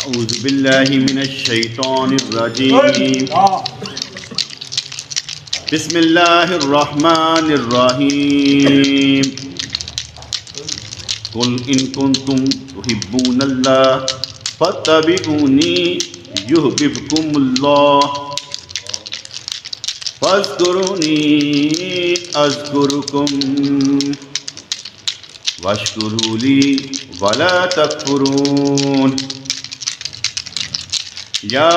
اعوذ باللہ من الشیطان الرجیم بسم اللہ الرحمن الرحیم قل ان کنتم تحبون اللہ فاتبعونی یحببکم اللہ فاذکرونی اذکرکم واشکروا لی ولا تکفرون یا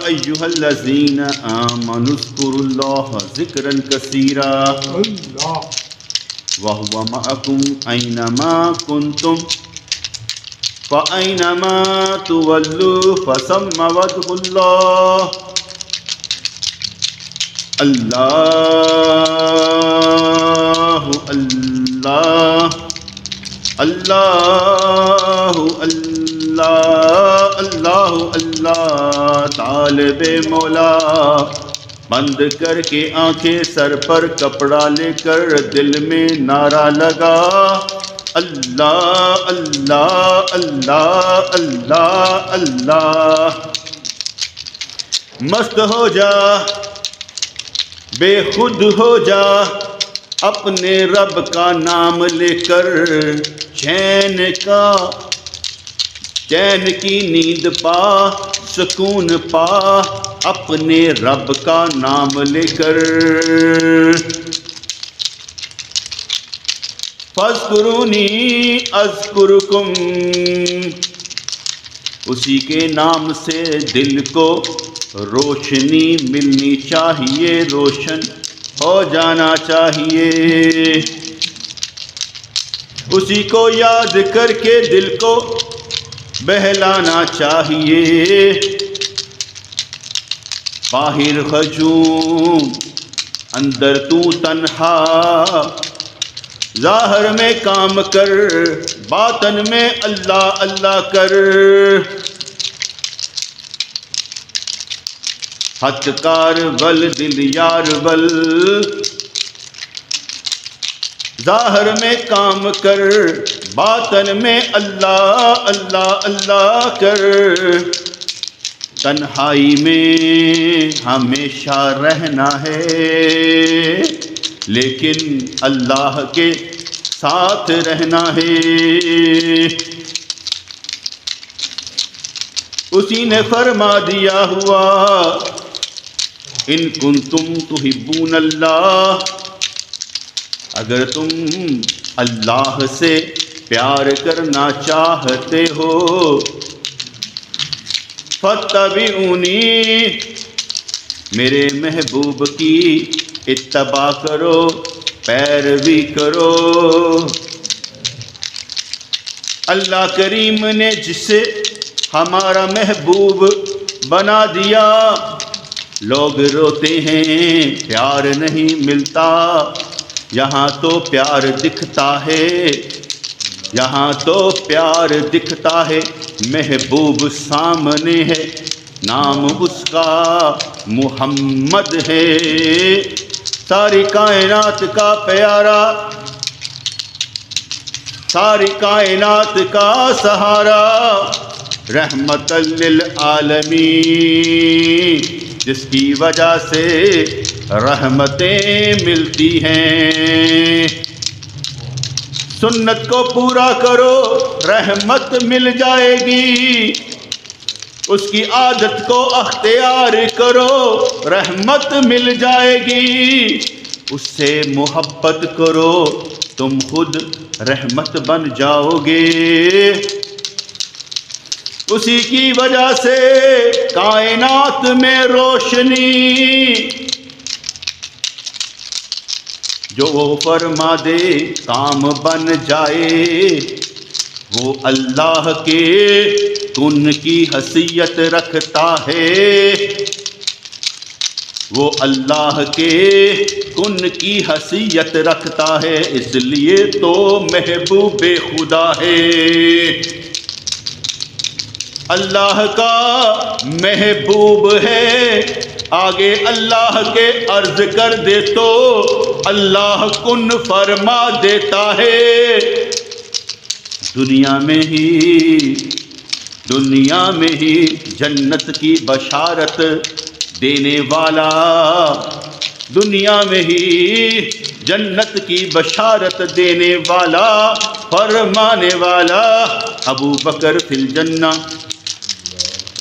ایہا الذین آمنوا اذکروا اللہ ذکرا کثیرا وہو معکم اینما کنتم فأینما تولوا فثم وجہ اللہ اللہ اللہ اللہ اللہ اللہ طالب مولا بند کر کے آنکھیں سر پر کپڑا لے کر دل میں نعرہ لگا اللہ اللہ اللہ اللہ اللہ مست ہو جا بے خود ہو جا اپنے رب کا نام لے کر چین کی نیند پا سکون پا اپنے رب کا نام لے کر فاذکرونی اذکرکم اسی کے نام سے دل کو روشنی ملنی چاہیے روشن ہو جانا چاہیے اسی کو یاد کر کے دل کو بہلانا چاہیے باہر ہجوم اندر تو تنہا ظاہر میں کام کر باطن میں اللہ اللہ کر ہتھ کار ول دل یار ول ظاہر میں کام کر باطن میں اللہ اللہ اللہ کر تنہائی میں ہمیشہ رہنا ہے لیکن اللہ کے ساتھ رہنا ہے اسی نے فرما دیا ہوا ان کنتم تحبون اللہ اگر تم اللہ سے پیار کرنا چاہتے ہو فاتبعونی میرے محبوب کی اتباع کرو پیروی کرو اللہ کریم نے جسے ہمارا محبوب بنا دیا لوگ روتے ہیں پیار نہیں ملتا یہاں تو پیار دکھتا ہے یہاں تو پیار دکھتا ہے محبوب سامنے ہے نام اس کا محمد ہے ساری کائنات کا پیارا ساری کائنات کا سہارا رحمت للعالمین جس کی وجہ سے رحمتیں ملتی ہیں سنت کو پورا کرو رحمت مل جائے گی اس کی عادت کو اختیار کرو رحمت مل جائے گی اس سے محبت کرو تم خود رحمت بن جاؤ گے اسی کی وجہ سے کائنات میں روشنی جو وہ فرما دے کام بن جائے وہ اللہ کے کن کی حیثیت رکھتا ہے وہ اللہ کے کن کی حیثیت رکھتا ہے اس لیے تو محبوب خدا ہے اللہ کا محبوب ہے آگے اللہ کے عرض کر دے تو اللہ کن فرما دیتا ہے دنیا میں ہی دنیا میں ہی جنت کی بشارت دینے والا، دنیا میں ہی جنت کی بشارت دینے والا، فرمانے والا، ابو بکر فی الجنہ،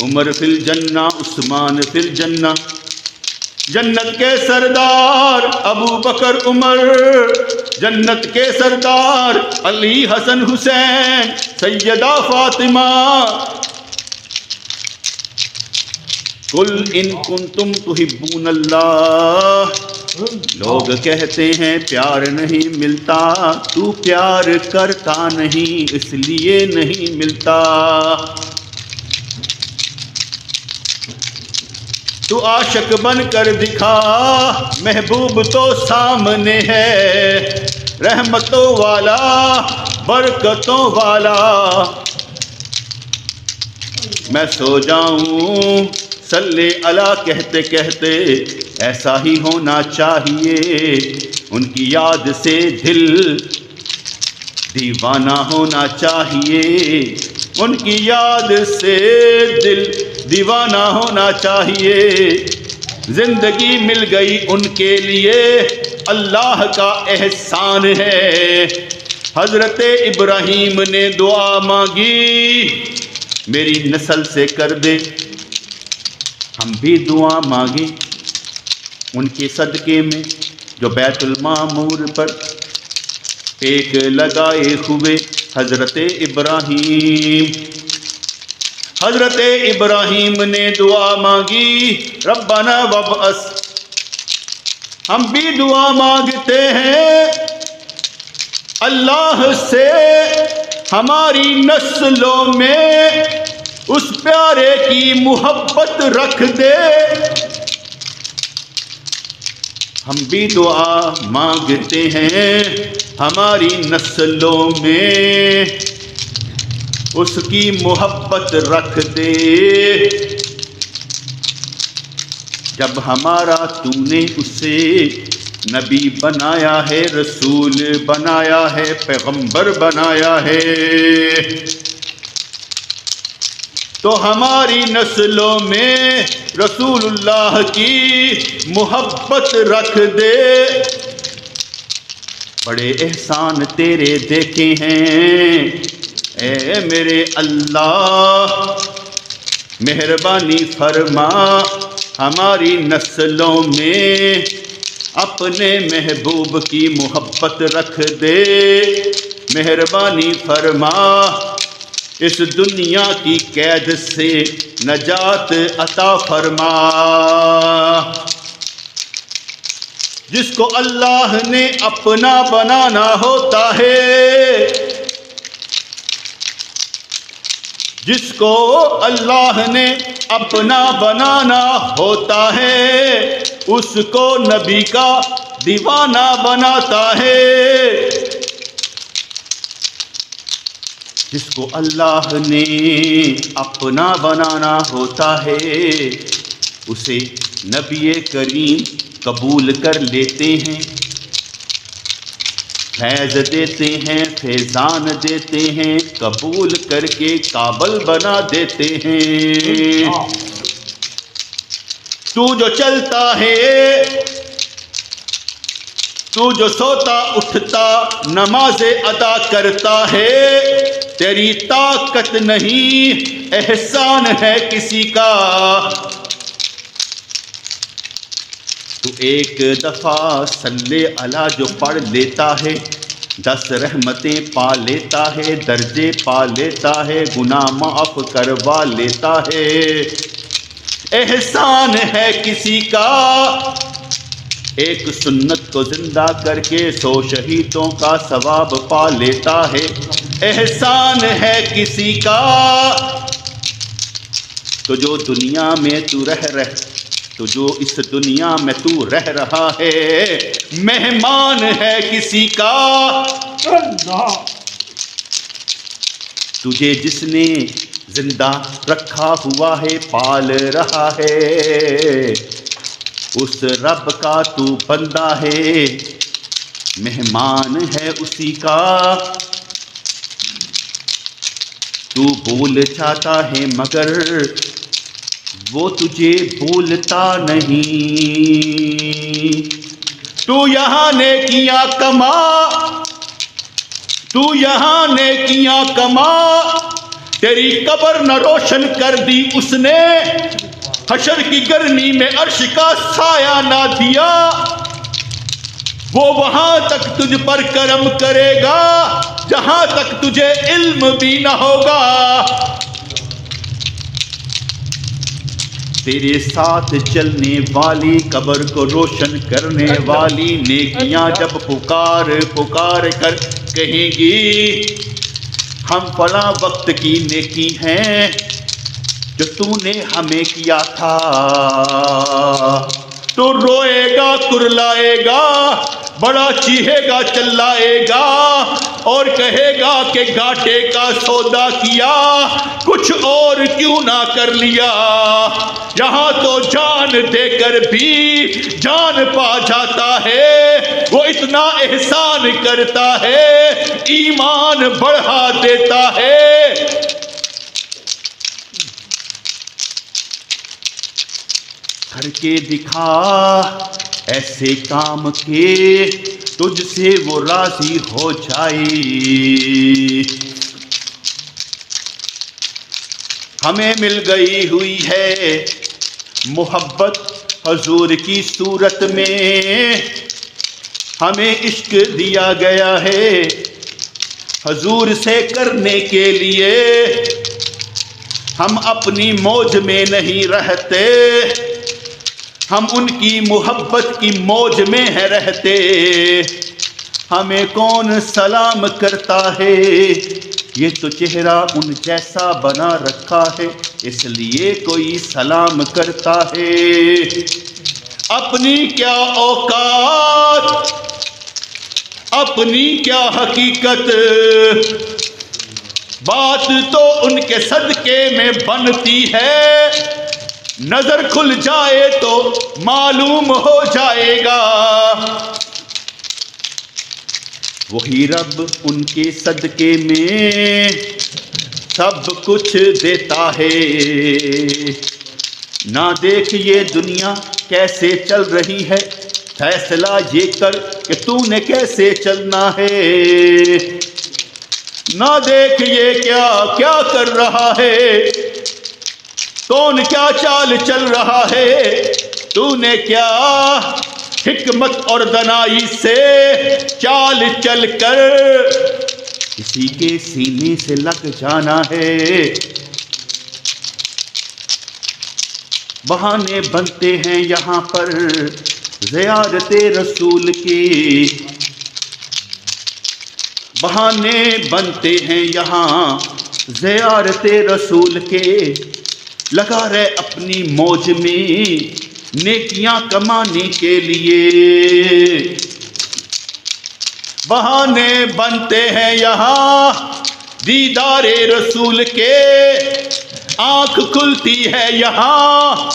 عمر فی الجنہ، عثمان فی الجنہ، جنت کے سردار ابو بکر عمر، جنت کے سردار علی حسن حسین، سیدہ فاطمہ، قل ان کنتم تحبون اللہ، لوگ کہتے ہیں پیار نہیں ملتا، تو پیار کرتا نہیں اس لیے نہیں ملتا، تو عاشق بن کر دکھا، محبوب تو سامنے ہے، رحمتوں والا برکتوں والا، میں سو جاؤں صلی اللہ کہتے کہتے، ایسا ہی ہونا چاہیے، ان کی یاد سے دل دیوانہ ہونا چاہیے، ان کی یاد سے دل دیوانہ ہونا چاہیے، زندگی مل گئی ان کے لیے اللہ کا احسان ہے، حضرت ابراہیم نے دعا مانگی میری نسل سے کر دے، ہم بھی دعا مانگیں ان کے صدقے میں جو بیت المعمور پر ایک لگائے ہوئے حضرت ابراہیم، حضرت ابراہیم نے دعا مانگی ربنا وابعث، ہم بھی دعا مانگتے ہیں اللہ سے ہماری نسلوں میں اس پیارے کی محبت رکھ دے، ہم بھی دعا مانگتے ہیں ہماری نسلوں میں اس کی محبت رکھ دے، جب ہمارا تو نے اسے نبی بنایا ہے، رسول بنایا ہے، پیغمبر بنایا ہے، تو ہماری نسلوں میں رسول اللہ کی محبت رکھ دے، بڑے احسان تیرے دیکھے ہیں اے میرے اللہ، مہربانی فرما ہماری نسلوں میں اپنے محبوب کی محبت رکھ دے، مہربانی فرما اس دنیا کی قید سے نجات عطا فرما، جس کو اللہ نے اپنا بنانا ہوتا ہے، جس کو اللہ نے اپنا بنانا ہوتا ہے، اس کو نبی کا دیوانہ بناتا ہے، جس کو اللہ نے اپنا بنانا ہوتا ہے اسے نبی کریم قبول کر لیتے ہیں، فیض دیتے ہیں، فیضان دیتے ہیں، قبول کر کے قابل بنا دیتے ہیں، تو جو چلتا ہے، تو جو سوتا اٹھتا نماز ادا کرتا ہے، تیری طاقت نہیں احسان ہے کسی کا، تو ایک دفعہ صلی اللہ جو پڑھ لیتا ہے 10 رحمتیں پا لیتا ہے، درجے پا لیتا ہے، گناہ معاف کروا لیتا ہے، احسان ہے کسی کا، ایک سنت کو زندہ کر کے 100 شہیدوں کا ثواب پا لیتا ہے، احسان ہے کسی کا، تو جو دنیا میں تو جو اس دنیا میں تو رہ رہا ہے مہمان ہے کسی کا، تجھے جس نے زندہ رکھا ہوا ہے پال رہا ہے، اس رب کا تو بندہ ہے، مہمان ہے اسی کا، تو بول جاتا ہے مگر وہ تجھے بولتا نہیں. تو یہاں نیکیاں کما، تو یہاں نیکیاں کما، تیری قبر نہ روشن کر دی اس نے، حشر کی گرمی میں عرش کا سایہ نہ دیا. وہ وہاں تک تجھ پر کرم کرے گا جہاں تک تجھے علم بھی نہ ہوگا. تیرے ساتھ چلنے والی، قبر کو روشن کرنے والی نیکیاں جب پکار پکار کر کہیں گی ہم فلاں وقت کی نیکی ہیں جو تو نے ہمیں کیا تھا، تو روئے گا، کرلائے گا، بڑا چیخے گا، چلائے گا اور کہے گا کہ گھاٹے کا سودا کیا، کچھ اور کیوں نہ کر لیا. یہاں تو جان دے کر بھی جان پا جاتا ہے، وہ اتنا احسان کرتا ہے، ایمان بڑھا دیتا ہے. کر کے دکھا ایسے کام کے تجھ سے وہ راضی ہو جائے. ہمیں مل گئی ہوئی ہے محبت حضور کی صورت میں، ہمیں عشق دیا گیا ہے حضور سے کرنے کے لیے. ہم اپنی موج میں نہیں رہتے، ہم ان کی محبت کی موج میں ہے رہتے. ہمیں کون سلام کرتا ہے، یہ تو چہرہ ان جیسا بنا رکھا ہے اس لیے کوئی سلام کرتا ہے. اپنی کیا اوقات، اپنی کیا حقیقت، بات تو ان کے صدقے میں بنتی ہے. نظر کھل جائے تو معلوم ہو جائے گا، وہی رب ان کے صدقے میں سب کچھ دیتا ہے. نہ دیکھ یہ دنیا کیسے چل رہی ہے، فیصلہ یہ کر کہ تو نے کیسے چلنا ہے. نہ دیکھ یہ کیا کیا کر رہا ہے، کون کیا چال چل رہا ہے، تو نے کیا حکمت اور دنائی سے چال چل کر کسی کے سینے سے لگ جانا ہے. بہانے بنتے ہیں یہاں پر زیارت رسول کے، بہانے بنتے ہیں یہاں زیارت رسول کے. لگا رہے اپنی موج میں نیکیاں کمانے کے لیے، بہانے بنتے ہیں یہاں دیدار رسول کے. آنکھ کھلتی ہے یہاں،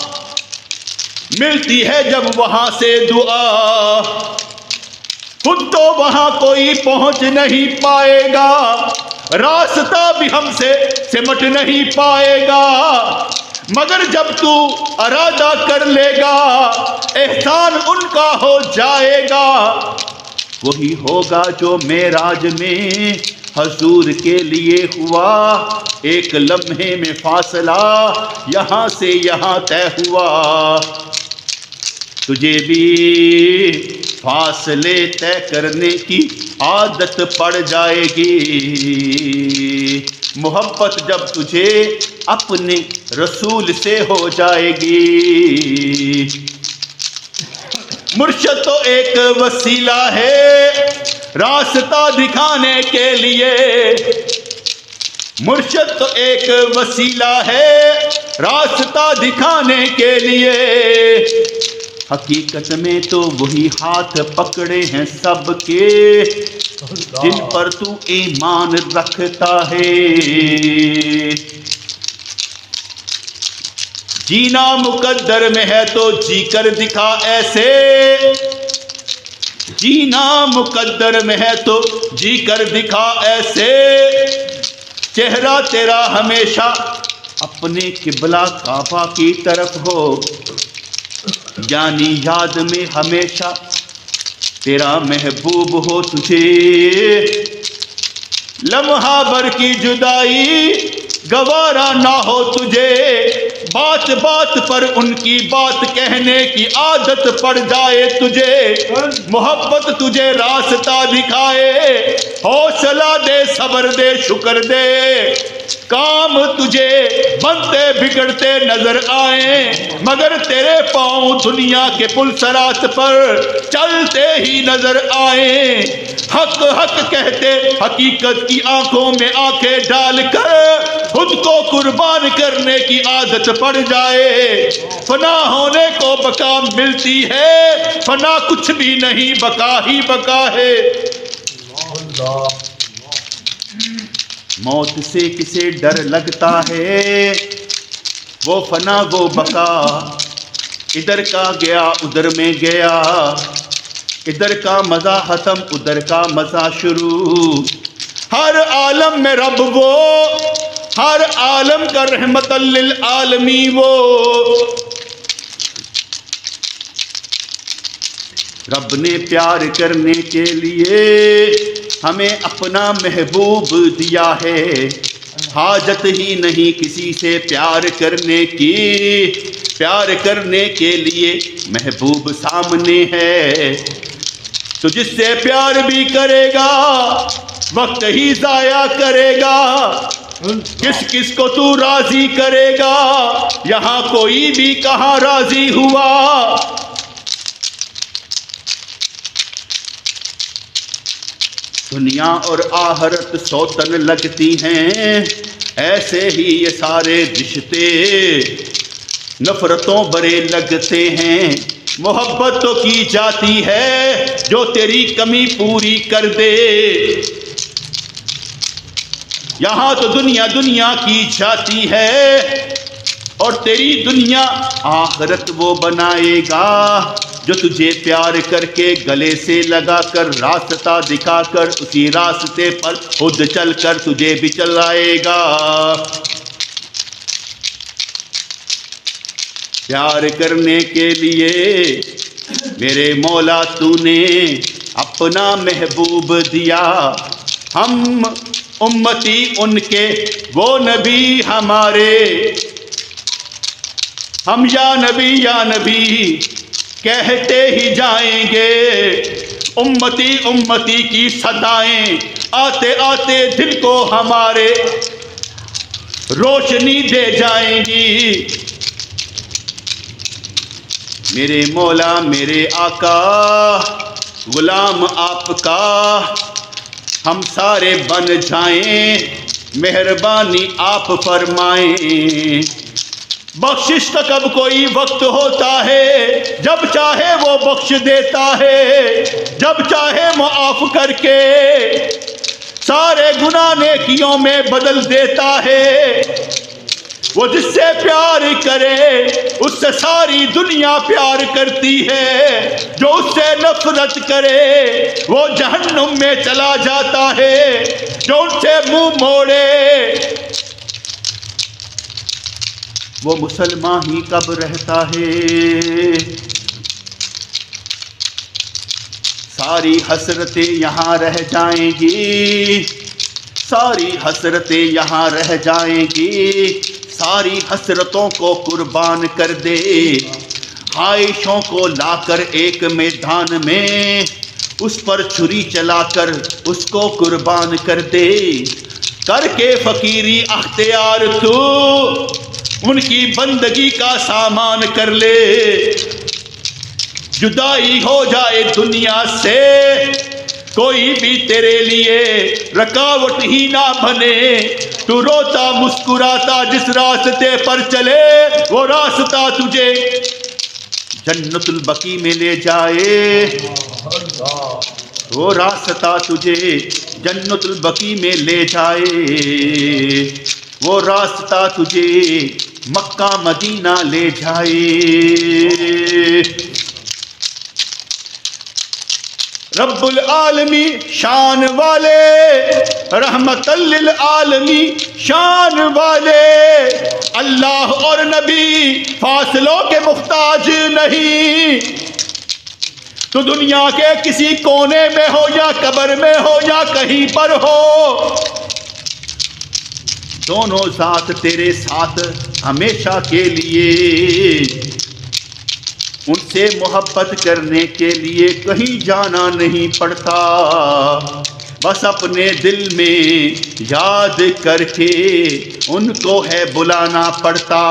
ملتی ہے جب وہاں سے دعا، خود تو وہاں کوئی پہنچ نہیں پائے گا، راستہ بھی ہم سے سمٹ نہیں پائے گا، مگر جب تو ارادہ کر لے گا احسان ان کا ہو جائے گا. وہی ہوگا جو معراج میں حضور کے لیے ہوا، ایک لمحے میں فاصلہ یہاں سے یہاں طے ہوا. تجھے بھی فاصلے طے کرنے کی عادت پڑ جائے گی. محبت جب تجھے اپنے رسول سے ہو جائے گی. مرشد تو ایک وسیلہ ہے راستہ دکھانے کے لیے، مرشد تو ایک وسیلہ ہے راستہ دکھانے کے لیے. حقیقت میں تو وہی ہاتھ پکڑے ہیں سب کے جن پر تو ایمان رکھتا ہے. جینا مقدر میں ہے تو جی کر دکھا ایسے، جینا مقدر میں ہے تو جی کر دکھا ایسے. چہرہ تیرا ہمیشہ اپنے قبلہ کعبہ کی طرف ہو، یعنی یاد میں ہمیشہ تیرا محبوب ہو تجھے، لمحہ بھر کی جدائی گوارا نہ ہو تجھے، بات بات پر ان کی بات کہنے کی عادت پڑ جائے تجھے، محبت تجھے راستہ دکھائے، حوصلہ دے صبر دے شکر دے، کام تجھے بنتے بگڑتے نظر آئیں مگر تیرے پاؤں دنیا کے پل صراط پر چلتے ہی نظر آئیں، حق حق کہتے حقیقت کی آنکھوں میں آنکھیں ڈال کر خود کو قربان کرنے کی عادت پڑ جائے، فنا ہونے کو بقا ملتی ہے، فنا کچھ بھی نہیں بقا ہی بقا ہے۔ موت سے کسے ڈر لگتا ہے، وہ فنا وہ بقا، ادھر کا گیا ادھر میں گیا، ادھر کا مزہ ختم ادھر کا مزہ شروع، ہر عالم میں رب وہ، ہر عالم کا رحمت للعالمین وہ، رب نے پیار کرنے کے لیے ہمیں اپنا محبوب دیا ہے، حاجت ہی نہیں کسی سے پیار کرنے کی، پیار کرنے کے لیے محبوب سامنے ہے، تو جس سے پیار بھی کرے گا وقت ہی ضائع کرے گا، کس کس کو تو راضی کرے گا، یہاں کوئی بھی کہاں راضی ہوا، دنیا اور آخرت سوتن لگتی ہیں، ایسے ہی یہ سارے رشتے نفرتوں برے لگتے ہیں، محبت تو کی جاتی ہے جو تیری کمی پوری کر دے، یہاں تو دنیا دنیا کی جاتی ہے اور تیری دنیا آخرت وہ بنائے گا جو تجھے پیار کر کے گلے سے لگا کر راستہ دکھا کر اسی راستے پر خود چل کر تجھے بھی چلائے گا، پیار کرنے کے لیے میرے مولا تو نے اپنا محبوب دیا، ہم امتی ان کے وہ نبی ہمارے، ہم یا نبی کہتے ہی جائیں گے، امتی امتی کی صدائیں آتے آتے دل کو ہمارے روشنی دے جائیں گی، میرے مولا میرے آقا غلام آپ کا ہم سارے بن جائیں، مہربانی آپ فرمائیں، بخشش کا کب کوئی وقت ہوتا ہے، جب چاہے وہ بخش دیتا ہے، جب چاہے معاف کر کے سارے گناہ نیکیوں میں بدل دیتا ہے، وہ جس سے پیار کرے اس سے ساری دنیا پیار کرتی ہے، جو اس سے نفرت کرے وہ جہنم میں چلا جاتا ہے، جو ان سے منہ موڑے وہ مسلمان ہی کب رہتا ہے، ساری حسرتیں یہاں رہ جائیں گی، ساری حسرتیں یہاں رہ جائیں گی، ساری حسرتوں کو قربان کر دے، خواہشوں کو لا کر ایک میدان میں اس پر چھری چلا کر اس کو قربان کر دے، کر کے فقیری اختیار تو ان کی بندگی کا سامان کر لے، جدائی ہو جائے دنیا سے کوئی بھی تیرے لیے رکاوٹ ہی نہ بنے، تو روتا مسکراتا جس راستے پر چلے وہ راستہ تجھے جنت البقیع میں لے جائے، وہ راستہ تجھے جنت البقیع میں لے جائے، وہ راستہ تجھے مکہ مدینہ لے جائے، رب العالمی شان والے، رحمت للعالمی شان والے، اللہ اور نبی فاصلوں کے محتاج نہیں۔ تو دنیا کے کسی کونے میں ہو یا قبر میں ہو یا کہیں پر ہو، دونوں ذات تیرے ساتھ ہمیشہ کے لیے۔ ان سے محبت کرنے کے لیے کہیں جانا نہیں پڑتا، بس اپنے دل میں یاد کر کے ان کو ہے بلانا پڑتا۔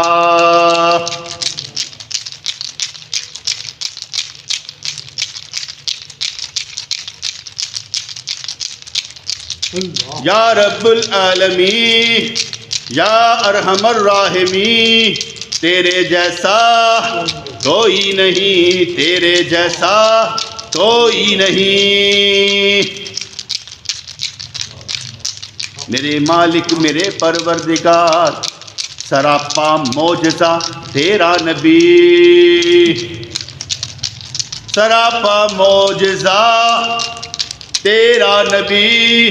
یا رب العالمین، یا ارحم الراحمین، تیرے جیسا کوئی نہیں، تیرے جیسا کوئی نہیں۔ میرے مالک میرے پروردگار، سراپا معجزہ تیرا نبی، سراپا معجزہ تیرا نبی،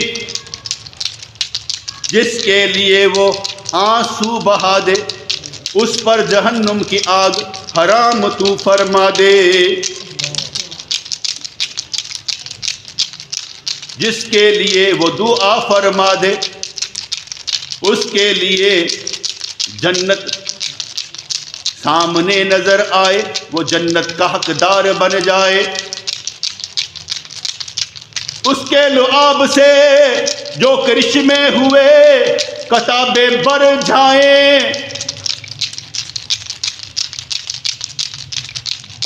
جس کے لیے وہ آنسو بہا دے اس پر جہنم کی آگ حرام تو فرما دے، جس کے لیے وہ دعا فرما دے اس کے لیے جنت سامنے نظر آئے، وہ جنت کا حقدار بن جائے، اس کے لعاب سے جو کرشمے ہوئے کتابیں بر جائیں،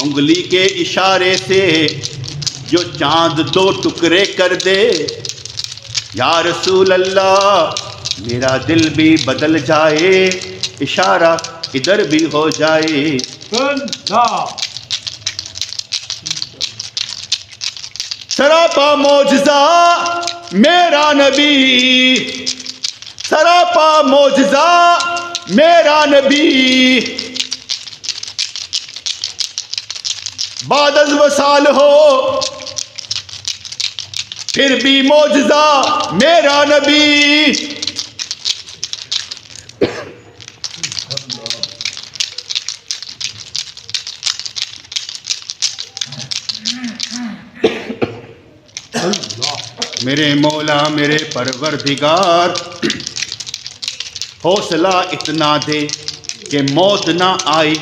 انگلی کے اشارے سے جو چاند دو ٹکڑے کر دے، یا رسول اللہ میرا دل بھی بدل جائے، اشارہ ادھر بھی ہو جائے۔ سراپا معجزہ میرا نبی، سراپا معجزہ میرا نبی، بعد از وصال ہو پھر بھی معجزہ میرا نبی۔ میرے مولا میرے پروردگار، حوصلہ اتنا دے کہ موت نہ آئے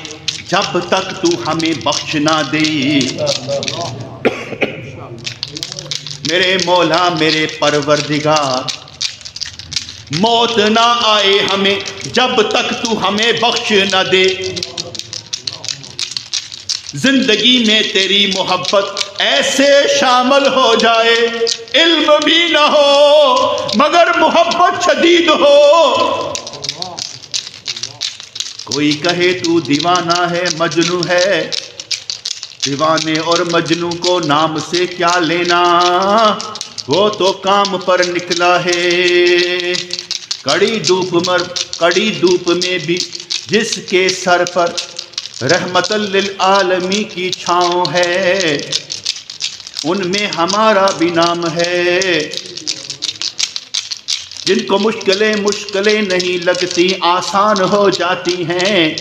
جب تک تو ہمیں بخش نہ دے۔ میرے مولا میرے پروردگار، موت نہ آئے ہمیں جب تک تو ہمیں بخش نہ دے۔ زندگی میں تیری محبت ایسے شامل ہو جائے، علم بھی نہ ہو مگر محبت شدید ہو۔ کوئی کہے تو دیوانہ ہے مجنوں ہے، دیوانے اور مجنوں کو نام سے کیا لینا، وہ تو کام پر نکلا ہے۔ کڑی دھوپ میں بھی جس کے سر پر رحمت للعالمین کی چھاؤں ہے، ان میں ہمارا بھی نام ہے۔ جن کو مشکلیں نہیں لگتی آسان ہو جاتی ہیں،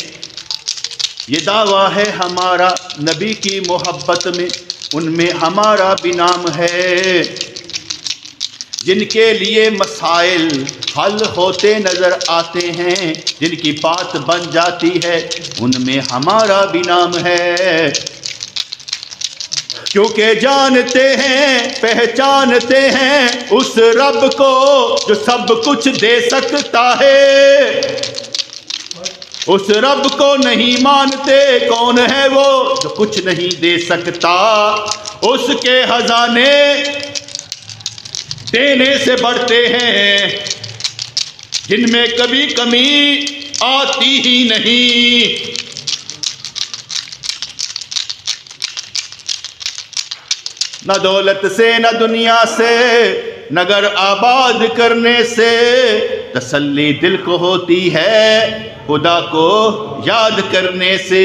یہ دعویٰ ہے ہمارا نبی کی محبت میں، ان میں ہمارا بھی نام ہے۔ جن کے لیے مسائل حل ہوتے نظر آتے ہیں، جن کی بات بن جاتی ہے، ان میں ہمارا بھی نام ہے۔ کیونکہ جانتے ہیں پہچانتے ہیں اس رب کو جو سب کچھ دے سکتا ہے، اس رب کو نہیں مانتے، کون ہے وہ جو کچھ نہیں دے سکتا، اس کے خزانے دینے سے بڑھتے ہیں، جن میں کبھی کمی آتی ہی نہیں۔ نہ دولت سے نہ دنیا سے نہ گھر آباد کرنے سے تسلی دل کو ہوتی ہے، خدا کو یاد کرنے سے۔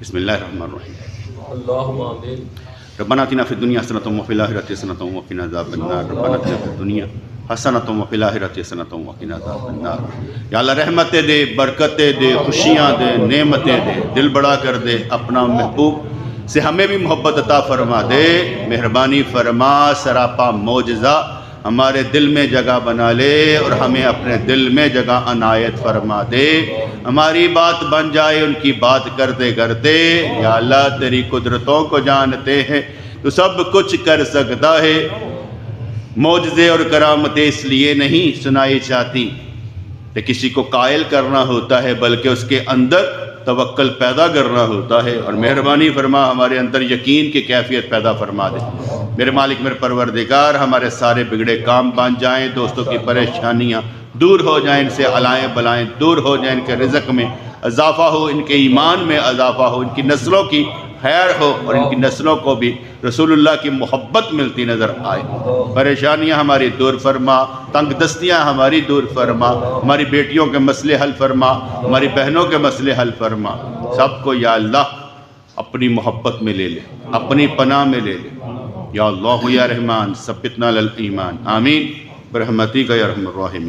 بسم اللہ الرحمن الرحیم. اللہم آمین. ربنا آتنا فی الدنیا حسنۃ وفی الآخرۃ حسنۃ وقنا عذاب النار. ربنا آتنا فی الدنیا حسنۃ وفی الآخرۃ حسنۃ وقنا عذاب النار. یا اللہ رحمتیں دے، برکتیں دے، خوشیاں دے، نعمتیں دے، دل بڑا کر دے. اپنا محبوب سے ہمیں بھی محبت عطا فرما دے. مہربانی فرما، سراپا معجزہ ہمارے دل میں جگہ بنا لے اور ہمیں اپنے دل میں جگہ عنایت فرما دے. ہماری بات بن جائے ان کی بات کرتے کرتے. یا اللہ تیری قدرتوں کو جانتے ہیں، تو سب کچھ کر سکتا ہے. معجزے اور کرامتیں اس لیے نہیں سنائی جاتی کہ کسی کو قائل کرنا ہوتا ہے، بلکہ اس کے اندر توکل پیدا کرنا ہوتا ہے. اور مہربانی فرما ہمارے اندر یقین کی کیفیت پیدا فرما دے. میرے مالک، میرے پروردگار، ہمارے سارے بگڑے کام بن جائیں، دوستوں کی پریشانیاں دور ہو جائیں، ان سے علائیں بلائیں دور ہو جائیں، ان کے رزق میں اضافہ ہو، ان کے ایمان میں اضافہ ہو، ان کی نسلوں کی خیر ہو، اور ان کی نسلوں کو بھی رسول اللہ کی محبت ملتی نظر آئے. پریشانیاں ہماری دور فرما، تنگ دستیاں ہماری دور فرما، ہماری بیٹیوں کے مسئلے حل فرما، ہماری بہنوں کے مسئلے حل فرما. سب کو یا اللہ اپنی محبت میں لے لے، اپنی پناہ میں لے لے. یا اللہ یا رحمان ثبتنا علی الایمان. آمین برحمتک یا ارحم الراحمین.